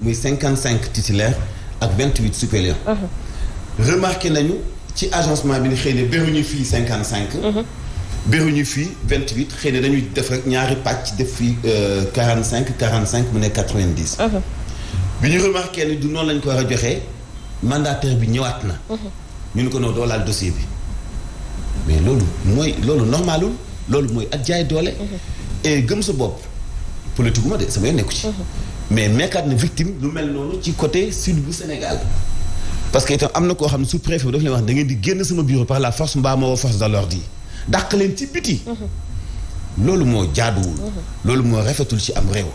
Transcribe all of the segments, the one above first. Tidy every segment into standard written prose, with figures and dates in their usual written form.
muy 55 titulaires ak 28 suppléants. Remarqué nañu ci agencement bi ni xëy na beruñu fii 55. beruñu fii 28 xëy na dañuy def rek ñaari pàcc def fii 45 mu nekk 90. bi ñu remarqué ni du noonu lañ ko war a joxee mandataire bi ñëwaat na. ñu ne ko noonu doo laal dossier bi mais loolu normalul loolu mooy ak jaay doole. et gëm sa bopp politique gu ma de sama yoon nekku ci. mais nekkaat na victime lu mel noonu ci côté sud bu Sénégal. parce que itam am na koo xam ne sous-préfet bi daf leen wax da ngeen di génn sama bureau par la force mbaa ma woo force de l'ordre yi dàq leen ci biti. loolu moo jaaduwul. loolu moo rafetul ci am réew.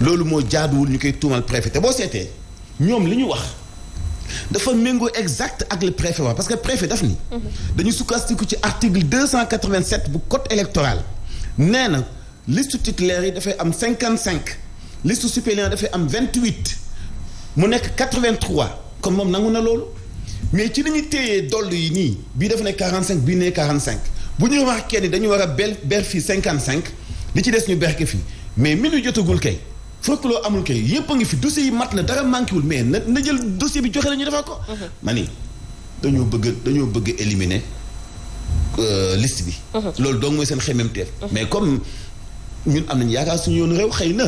loolu moo jaaduwul ñu koy tuumal préfet te boo seetee ñoom li ñu wax dafa méngoo exact ak le préfet wax parce que préfet daf ni. dañu sukkandiku ci article 287 bu code électoral nee na liste titulaire yi dafay am 55 liste suppléant dafay am 28 mu nekk 83 comme moom nangu na loolu mais ci nañu téyee doll yi nii bii dafa ne 45 bii ne 45 bu ñu wax kenn dañu war a ber fii 55 li ci des ñu berke fii mais mi nu jotagul kay fekk loo amul kay yépp a ngi fi dossier yi mat na dara manqué wul mais na jël dossier bi joxe la ñu defal ko. ma ni dañoo bëgg éliminer liste bi. loolu donc mooy seen xemmemteef. mais comme ñun am nañu yaakaar suñu yoonu réew xëy na.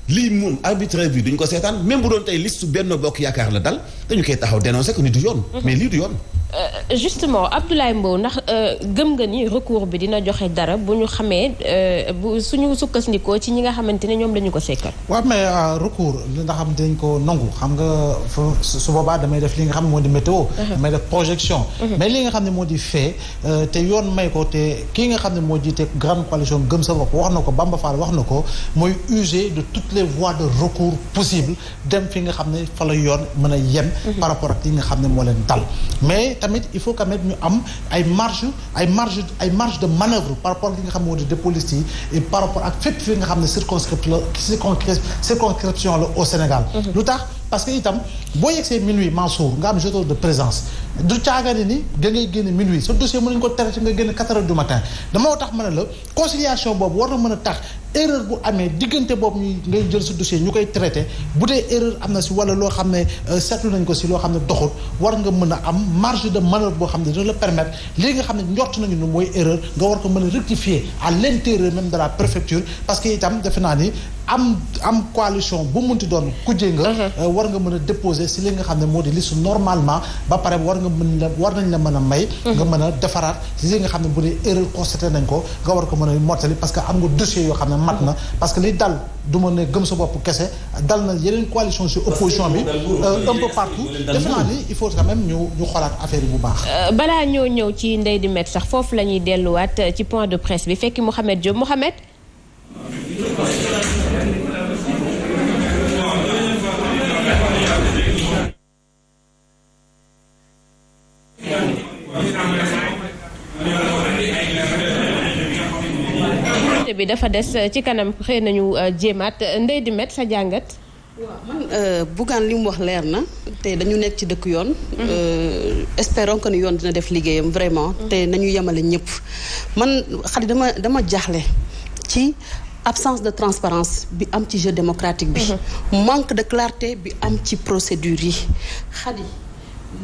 lii moom arbitraire bi duñ ko seetaan même bu doon tey liste Benno Bokk Yaakaar la dal dañu koy taxaw dénoncer ko ni du yoon. mais lii du yoon. justement Abdoulaye Mbow ndax gëm nga ni recours bi dina joxe dara bu ñu xamee bu suñu sukkandikoo ci ñi nga xamante ne ñoom lañu ko sekkal. waaw mais recours li nga xam dañ ko nangu xam nga su boobaa damay def li nga xam ne moo di météo. damay def projection. mais li nga xam ne moo di fait te yoon may ko te kii nga xam ne moo jiite grande coalition gëm sa bopp wax na ko Bamba Fall wax na ko mooy user de toutes les voies de recours possibles dem fi nga xam ne fa la yoon mën a yem. par rapport ak li nga xam ne moo leen dal mais. tamit il faut quand même ñu am ay marge de manœuvre par rapport ak li nga xam ne moo di police yi et par rapport ak fépp fi nga xam ne circonscription la au Sénégal. lu tax parce que itam boo yegsee minuit Mansour nga am jeton de présence du caagane ni da ngay génne minuit sa dossier mën nañu ko traité nga génn 4 heures du matin dama tax mën a la conciliation boobu war na mën a tax erreur bu amee diggante boobu ngay jël sa dossier ñu koy traité bu dee erreur am na si wala loo xam ne seetlu nañ ko si loo xam ne doxul war nga mën a am marge de manœuvre boo xam ne dina la permettre lii nga xam ne njort nañu ne mooy erreur nga war ko mën a rectifier à l'intérieur même de la préfecture parce que itam defe naa ni am coalition bu munti doon kujje nga war nga mën a déposer si li nga xam ne moo di liste normalement ba pare war nañ la mën a may nga mën a defaraat si li nga xam ne bu dee erreur constaté nañ ko nga war ko mën a mottali parce que am nga dossier yoo xam ne mat na parce que li dal du ma ne gëm sa bopp kese dal na yeneen coalition si opposition bi un peu partout defe naa ni il faut quand même ñu xoolaat affaire yi bu baax balaa ñoo ñëw ci Ndeye di Met sax foofu la ñuy delluwaat ci point de presse bi fekki Mouhamed Diop Mouhamed bi dafa des ci kanam xëy nañu jéemaat Ndeye di Met sa jàngat. waaw man Bougane li mu wax leer na te dañu nekk ci dëkk yoon. espérons que ni yoon dina def liggéeyam vraiment. te nañu yemale ñëpp man xale dama jaaxle ci absence de transparence bi am ci jeu démocratique bi. manque de clarté bi am ci procédure yi. xale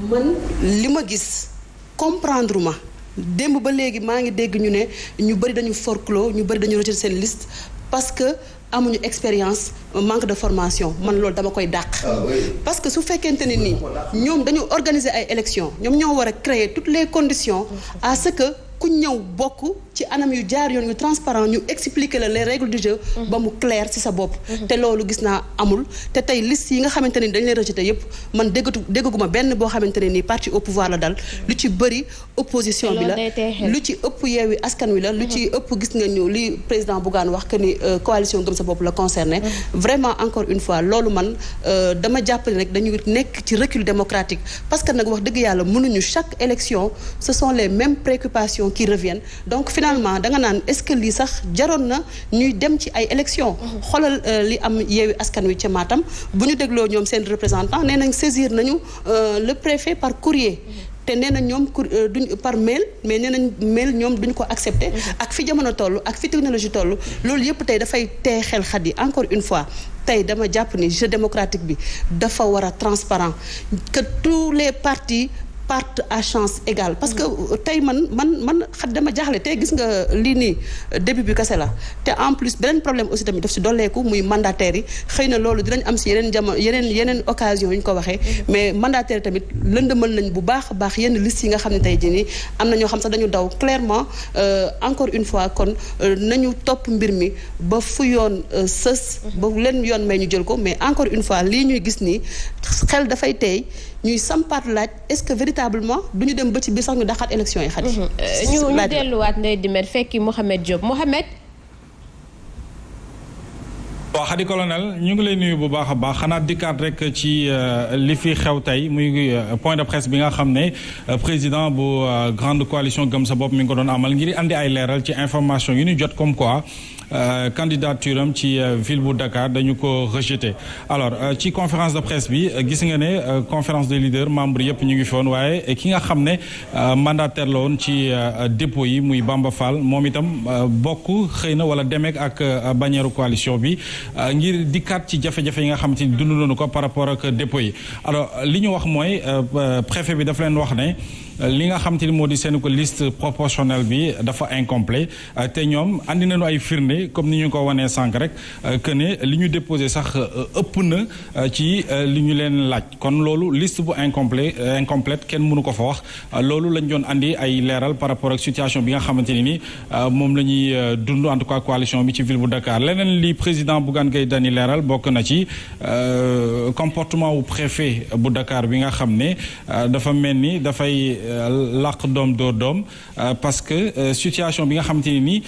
man li ma gis comprendre ma. démb ba léegi maa ngi dégg ñu ne ñu bëri dañu forclos ñu bëri dañu rejeté seen liste parce que amuñu expérience manque de formation man loolu dama koy dàq. parce que su fekkente ne nii ñoom dañu organiser ay élections ñoom ñoo war a créer toutes les conditions à ce que ku ñëw bokk ci anam yu jaar yoon yu transparent ñu expliquer la les règles du jeu ba mu clair ci sa bopp te loolu gis naa amul te tey liste yi nga xamante ne dañ leen rejeté yépp man dégguma benn boo xamante ne nii parti au pouvoir la dal lu ci bëri opposition bi la lu ci ëpp Yewwi Askan Wi la lu ci ëpp gis nga ñu li président Bougane wax que ni coalition Gëm Sa Bopp la concerné vraiment encore une fois loolu man dama jàpp ne rek dañu nekk ci recul démocratique parce que nag wax dëgg yàlla mënuñu chaque élection ce sont les mêmes préoccupations qui reviennent donc finalement da nga naan est-ce que lii sax jaroon na ñuy dem ci ay élections xoolal li am Yewwi Askan Wi ca Matam bu ñu dégloo ñoom seen représentant nee nañ saisir nañu le préfet par courrier te nee na ñoom duñ par mail mais nee nañ mail ñoom duñ ko accepter ak fi jamono toll ak fi technologie toll loolu yëpp tey dafay tee xel xat yi encore une fois tey dama jàpp ni jeu démocratique bi dafa war a transparent que tous les partis partent à chance égale parce que tey man xat dama jaaxle tey gis nga lii nii début bi kese la te en plus beneen problème aussi tamit daf si dolleeku muy mandataires yi xëy na loolu dinañ am si yeneen jamono yeneen occasion yu ñu ko waxee mais mandataires tamit lëndëmal nañ bu baax a baax yenn liste yi nga xam ne tey jii nii am na ñoo xam sax dañu daw clairement encore une fois kon nañu topp mbir mi ba fu yoon sës ba leen yoon may ñu jël ko mais encore une fois lii ñuy gis nii xel dafay tey ñuy sampaat laaj est-ce que véritablement du ñu dem ba ci biir sax ñu daxaat élection yi xarit ñu delluwaat Ndeye Dimet fekki Mouhamed Diop Mouhamed. waaw Khady Colonel ñu ngi lay nuyu bu baax a baax xanaa dikkaat rek ci li fi xew tey muy point de presse bi nga xam ne président bu grande coalition Gëm sa bopp mi ngi ko doon amal ngir andi ay leeral ci information yu ñu jot comme quoi candidature am ci ville bu Dakar dañu ko rejeté. alors ci conférence de presse bi gis nga ne conférence des leaders membres yëpp ñu ngi fi woon waaye ki nga xam ne mandataire la woon ci dépôt yi muy Bamba Fall moom itam bokk xëy na wala demeek ak bannière coalition bi ngir dikkaat ci jafe-jafe yi nga xamante ni dund nañu ko par rapport ak dépôt yi. alors li ñu wax mooy préfet bi dafa leen wax ne li nga xamante ni moo di seen ko liste proportionnelle bi dafa incomplet te ñoom andi nañu ay firnde comme ni ñu ko wanee sànq rek que ne li ñu déposé sax ëpp na ci li ñu leen laaj kon loolu liste bu incomplète kenn mënu ko fa wax loolu lañ doon andi ay leeral par rapport ak situation bi nga xamante ni moom la ñuy dund en tout cas coalition bi ci ville bu Dakar leneen li président Bougane Gueye Dany leeral bokk na ci comportement wu préfet bu Dakar bi nga xam ne dafa mel ni dafay làq doom dóor doom parce que situation bi nga xamante ni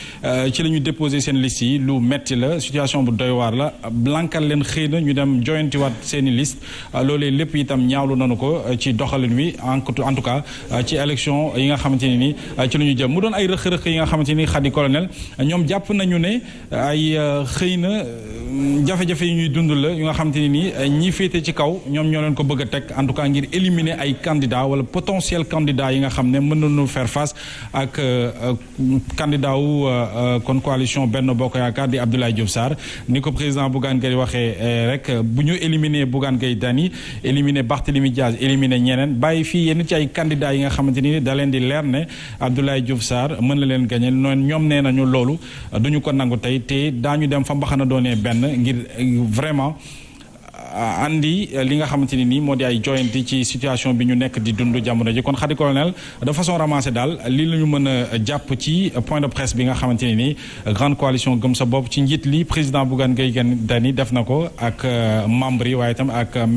ci la ñu déposé seen liste yi lu metti la situation bu doy waar la blankal leen xëy na ñu dem joyantiwaat seen i liste loolee lépp itam ñaawlu nañu ko ci doxalin wi en tout cas ci élection yi nga xamante ni ci la ñu jëm mu doon ay rëq-rëq yi nga xamante ni Khady Colonel ñoom jàpp nañu ne ay xëy na jafe-jafe yi ñuy dund la yu nga xamante ni ñi féete ci kaw ñoom ñoo leen ko bëgg a teg en tout cas ngir éliminer ay candidats wala potentiel candidat yi nga xam ne mën nañu faire face ak candidat wu kon coalition Benno Bokk Yaakaar di Abdoulaye Diouf Sarr ni ko président Bougane Gueye waxee rek bu ñu éliminer Bougane Gueye Dany éliminer Barthélémy Diaz éliminer ñeneen bàyyi fii yenn ci ay candidats yi nga xamante ni da leen di leer ne Abdoulaye Diouf Sarr mën na leen gagner noonu ñoom nee nañu loolu duñu ko nangu tey te daañu dem fa mbaxana doonee benn ngir vraiment andi li nga xamante ni nii moo di ay joyanti ci situation bi ñu nekk di dund jamono ji kon Khady Colonel de façon ramassée daal lii la ñu mën a jàpp ci point de presse bi nga xamante ni nii grande coalition Gëm sa bopp ci njiit li président Bougane Gueye Dany def na ko ak membre yi waaye itam ak